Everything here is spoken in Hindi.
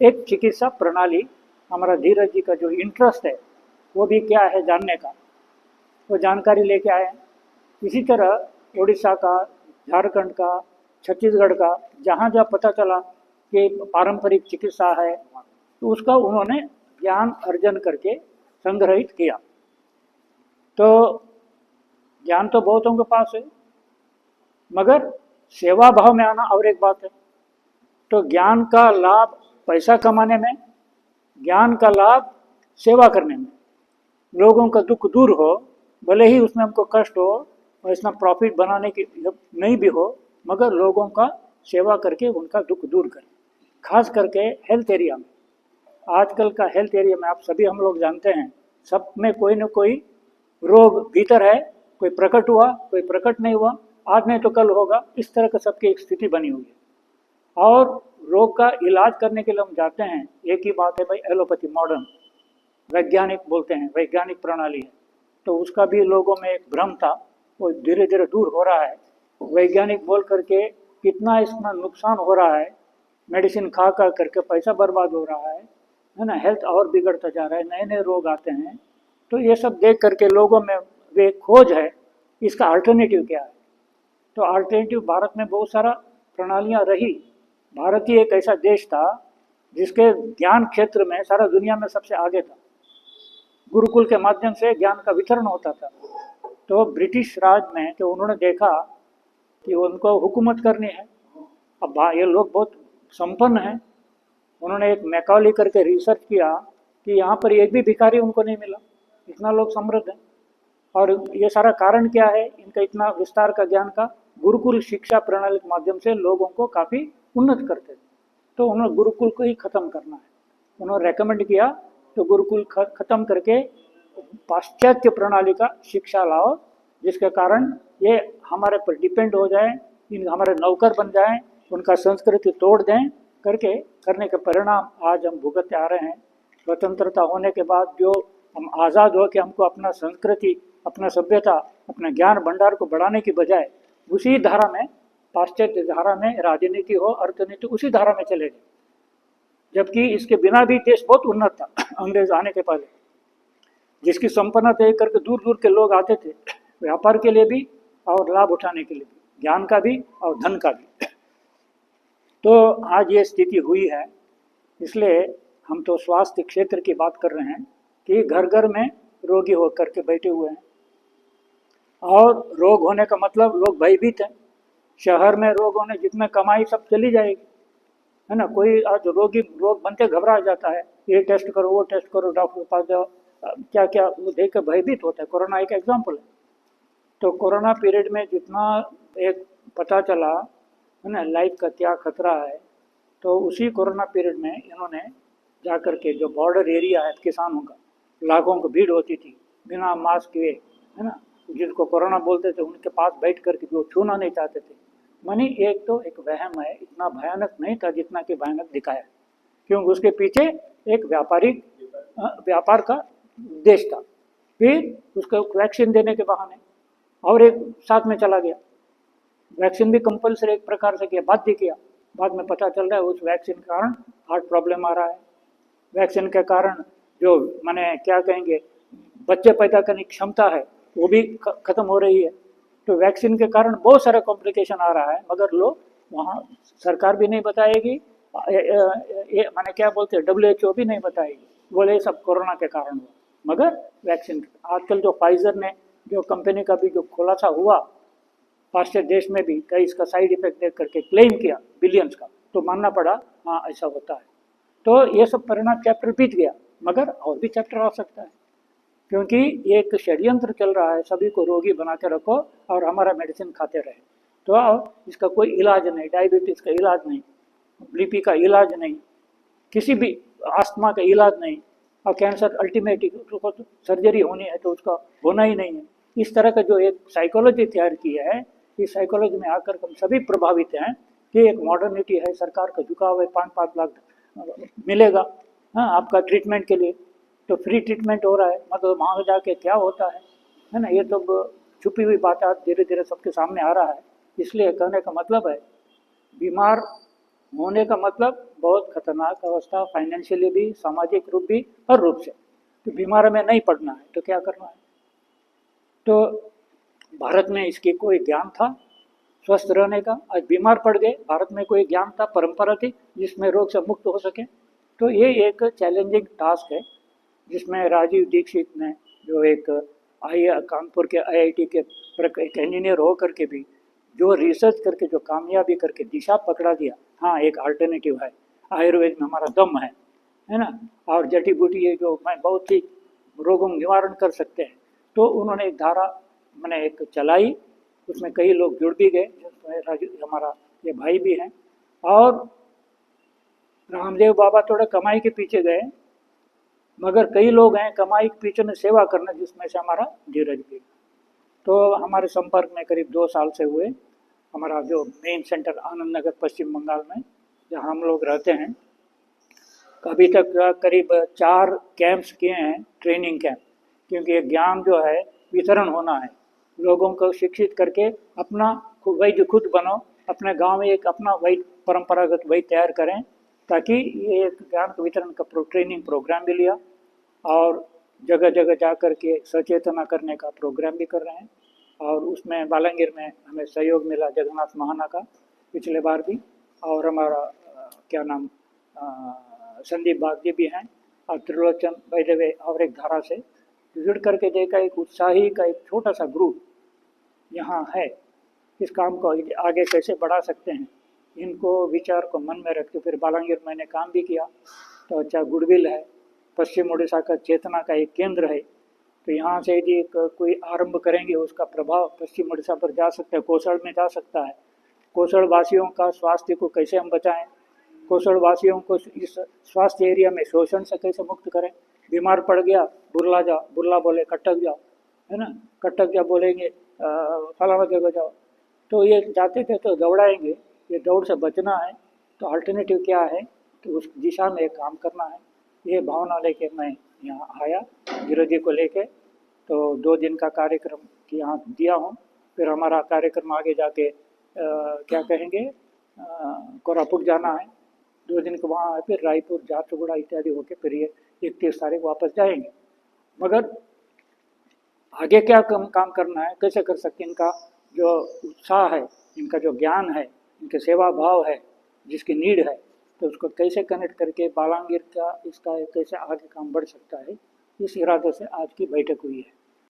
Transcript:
एक चिकित्सा प्रणाली, हमारा धीरज जी का जो इंटरेस्ट है वो भी क्या है जानने का, वो जानकारी लेके आए हैं। इसी तरह उड़ीसा का, झारखंड का, छत्तीसगढ़ का, जहाँ जहाँ पता चला कि पारंपरिक चिकित्सा है तो उसका उन्होंने ज्ञान अर्जन करके संग्रहित किया। तो ज्ञान तो बहुतों के पास है, मगर सेवा भाव में आना और एक बात है। तो ज्ञान का लाभ पैसा कमाने में, ज्ञान का लाभ सेवा करने में, लोगों का दुख दूर हो, भले ही उसमें हमको कष्ट हो और इसमें प्रॉफिट बनाने की नहीं भी हो, मगर लोगों का सेवा करके उनका दुख दूर करें। खास करके हेल्थ एरिया में, आजकल का हेल्थ एरिया में आप सभी हम लोग जानते हैं, सब में कोई न कोई रोग भीतर है, कोई प्रकट हुआ, कोई प्रकट नहीं हुआ, आज नहीं तो कल होगा, इस तरह का सबकी एक स्थिति बनी हुई है। और रोग का इलाज करने के लिए हम जाते हैं, एक ही बात है भाई, एलोपैथी मॉडर्न वैज्ञानिक बोलते हैं, वैज्ञानिक प्रणाली है, तो उसका भी लोगों में एक भ्रम था, वो धीरे धीरे दूर हो रहा है। वैज्ञानिक बोल करके कितना इसमें नुकसान हो रहा है, मेडिसिन खा कर करके पैसा बर्बाद हो रहा है ना, हेल्थ और बिगड़ता जा रहा है, नए नए रोग आते हैं। तो ये सब देख करके लोगों में वे खोज है, इसका अल्टरनेटिव क्या है। तो अल्टरनेटिव भारत में बहुत सारा प्रणालियाँ रही। भारत ही एक ऐसा देश था जिसके ज्ञान क्षेत्र में सारा दुनिया में सबसे आगे था। गुरुकुल के माध्यम से ज्ञान का वितरण होता था। तो ब्रिटिश राज में तो उन्होंने देखा कि उनको हुकूमत करनी है, अब ये लोग बहुत संपन्न हैं। उन्होंने एक मैकाली करके रिसर्च किया कि यहाँ पर एक भी भिखारी उनको नहीं मिला, इतना लोग समृद्ध हैं। और ये सारा कारण क्या है इनका इतना विस्तार का ज्ञान का, गुरुकुल शिक्षा प्रणाली के माध्यम से लोगों को काफ़ी उन्नत करते थे। तो उन्होंने गुरुकुल को ही ख़त्म करना है, उन्होंने रेकमेंड किया। तो गुरुकुल ख़त्म करके पाश्चात्य प्रणाली का शिक्षा लाओ, जिसके कारण ये हमारे पर डिपेंड हो जाए, इन हमारे नौकर बन जाएं, उनका संस्कृति तोड़ दें करके करने के परिणाम आज हम भुगतते आ रहे हैं। स्वतंत्रता होने के बाद जो हम आज़ाद हो के हमको अपना संस्कृति, अपना सभ्यता, अपना ज्ञान भंडार को बढ़ाने की बजाय उसी धारा में, पाश्चात्य धारा में राजनीति हो, अर्थनीति उसी धारा में चले गए, जबकि इसके बिना भी देश बहुत उन्नत था अंग्रेज आने के पहले, जिसकी संपन्नता देख करके दूर दूर के लोग आते थे, व्यापार के लिए भी और लाभ उठाने के लिए भी, ज्ञान का भी और धन का भी। तो आज ये स्थिति हुई है। इसलिए हम तो स्वास्थ्य क्षेत्र की बात कर रहे हैं कि घर घर में रोगी हो करके बैठे हुए हैं, और रोग होने का मतलब लोग भयभीत हैं। शहर में रोग होने, जितने कमाई सब चली जाएगी, है ना। कोई आज रोग बनते घबरा जाता है, ये टेस्ट करो, वो टेस्ट करो, डॉक्टर के पास जाओ, क्या क्या वो देख कर भयभीत होता है। कोरोना एक एग्जाम्पल है। तो कोरोना पीरियड में जितना एक पता चला है ना, लाइफ का क्या खतरा है, तो उसी कोरोना पीरियड में इन्होंने जाकर के जो बॉर्डर एरिया है किसानों का, लाखों की भीड़ होती थी बिना मास्क के, है ना, जिसको कोरोना बोलते थे, उनके पास बैठ करके जो छूना नहीं चाहते थे। मानी एक तो एक वहम है, इतना भयानक नहीं था जितना कि भयानक दिखाया, क्योंकि उसके पीछे एक व्यापार का उद्देश्य था। फिर उसको वैक्सीन देने के बहाने और एक साथ में चला गया, वैक्सीन भी कंपलसरी एक प्रकार से किया, बाध्य किया। बाद में पता चल रहा है उस वैक्सीन के कारण हार्ट प्रॉब्लम आ रहा है, वैक्सीन के कारण जो माने क्या कहेंगे बच्चे पैदा करने की क्षमता है वो भी खत्म हो रही है। तो वैक्सीन के कारण बहुत सारा कॉम्प्लिकेशन आ रहा है, मगर लोग वहाँ, सरकार भी नहीं बताएगी, माने क्या बोलते हैं WHO भी नहीं बताएगी, बोले सब कोरोना के कारण हुआ। मगर वैक्सीन, आजकल जो फाइजर ने जो कंपनी का भी जो खुलासा हुआ पाश्चात्य देश में भी, कई इसका साइड इफेक्ट देख करके क्लेम किया बिलियंस का, तो मानना पड़ा हाँ ऐसा होता है। तो ये सब परिणाम चैप्टर बीत गया, मगर और भी चैप्टर आ सकता है, क्योंकि एक षड्यंत्र चल रहा है, सभी को रोगी बना के रखो और हमारा मेडिसिन खाते रहे। तो इसका कोई इलाज नहीं, डायबिटीज़ का इलाज नहीं, BP का इलाज नहीं, किसी भी आस्थमा का इलाज नहीं, और कैंसर अल्टीमेट उसको तो सर्जरी होनी है तो उसका होना ही नहीं है। इस तरह का जो एक साइकोलॉजी तैयार की है, इस साइकोलॉजी में आकर हम सभी प्रभावित हैं कि एक मॉडर्निटी है, सरकार का झुकाव है, 5-5 लाख मिलेगा हाँ आपका ट्रीटमेंट के लिए, तो फ्री ट्रीटमेंट हो रहा है, मतलब वहाँ जाके क्या होता है ना, ये तो छुपी हुई बात आज धीरे धीरे सबके सामने आ रहा है। इसलिए कहने का मतलब है, बीमार होने का मतलब बहुत खतरनाक अवस्था, फाइनेंशियली भी, सामाजिक रूप भी, हर रूप से। तो बीमार में नहीं पड़ना है तो क्या करना है। तो भारत में इसकी कोई ज्ञान था स्वस्थ रहने का, आज बीमार पड़ गए, भारत में कोई ज्ञान था, परंपरा थी जिसमें रोग से मुक्त हो सके। तो ये एक चैलेंजिंग टास्क है जिसमें राजीव दीक्षित ने, जो एक कानपुर के आईआईटी के एक इंजीनियर हो करके भी जो रिसर्च करके जो कामयाबी करके दिशा पकड़ा दिया, हाँ एक अल्टरनेटिव है, आयुर्वेद में हमारा दम है ना, और जड़ी बूटी है जो मैं बहुत ही रोगों निवारण कर सकते हैं। तो उन्होंने एक धारा मैंने एक चलाई, उसमें कई लोग जुड़ भी गए, जिसमें हमारा ये भाई भी हैं। और रामदेव बाबा थोड़ा कमाई के पीछे गए, मगर कई लोग हैं कमाई के पीछे में सेवा करना, जिसमें से हमारा धीरज भी। तो हमारे संपर्क में करीब 2 साल से हुए। हमारा जो मेन सेंटर आनंद नगर पश्चिम बंगाल में जहाँ हम लोग रहते हैं, अभी तक करीब 4 कैंप्स किए हैं, ट्रेनिंग कैंप, क्योंकि ये ज्ञान जो है वितरण होना है, लोगों को शिक्षित करके अपना वैद्य खुद बनो, अपने गांव में एक अपना वैद्य परंपरागत वैद्य तैयार करें, ताकि ये एक ज्ञान वितरण का ट्रेनिंग प्रोग्राम भी लिया और जगह जगह जा कर के सचेतना करने का प्रोग्राम भी कर रहे हैं। और उसमें बालांगीर में हमें सहयोग मिला जगन्नाथ महाना का पिछले बार भी, और हमारा क्या नाम संदीप बागजी भी हैं, और त्रिलोचन वैदवे और एक धारा से जुड़ करके देखा, एक उत्साही का एक छोटा सा ग्रुप यहाँ है। इस काम को आगे कैसे बढ़ा सकते हैं, इनको विचार को मन में रखते फिर बालांगीर मैंने काम भी किया। तो अच्छा गुडविल है, पश्चिम उड़ीसा का चेतना का एक केंद्र है। तो यहाँ से यदि कोई आरंभ करेंगे, उसका प्रभाव पश्चिम उड़ीसा पर जा सकता है, कोसड़ में जा सकता है। कोसड़ वासियों का स्वास्थ्य को कैसे हम बचाएं, कोसड़ वासियों को इस स्वास्थ्य एरिया में शोषण से कैसे मुक्त करें। बीमार पड़ गया, बुरला जाओ, बुरला बोले कटक जाओ, है ना, कटक जाओ बोलेंगे फलाना जगह जाओ, तो ये जाते थे तो दौड़ाएंगे, ये दौड़ से बचना है। तो अल्टरनेटिव क्या है, तो उस दिशा में काम करना है। ये भावना लेके मैं यहाँ आया धीरज जी को लेके। तो 2 दिन का कार्यक्रम यहाँ दिया हूँ। फिर हमारा कार्यक्रम आगे जाके क्या कहेंगे, कोरापुट जाना है, 2 दिन को वहाँ, फिर रायपुर, झारसुगुड़ा इत्यादि होके फिर ये 31 तारीख वापस जाएंगे। मगर आगे क्या काम करना है, कैसे कर सकते हैं, इनका जो उत्साह है, इनका जो ज्ञान है, इनके सेवा भाव है, जिसकी नीड है, तो उसको कैसे कनेक्ट करके बालांगीर का इसका कैसे आगे काम बढ़ सकता है, इस इरादे से आज की बैठक हुई है।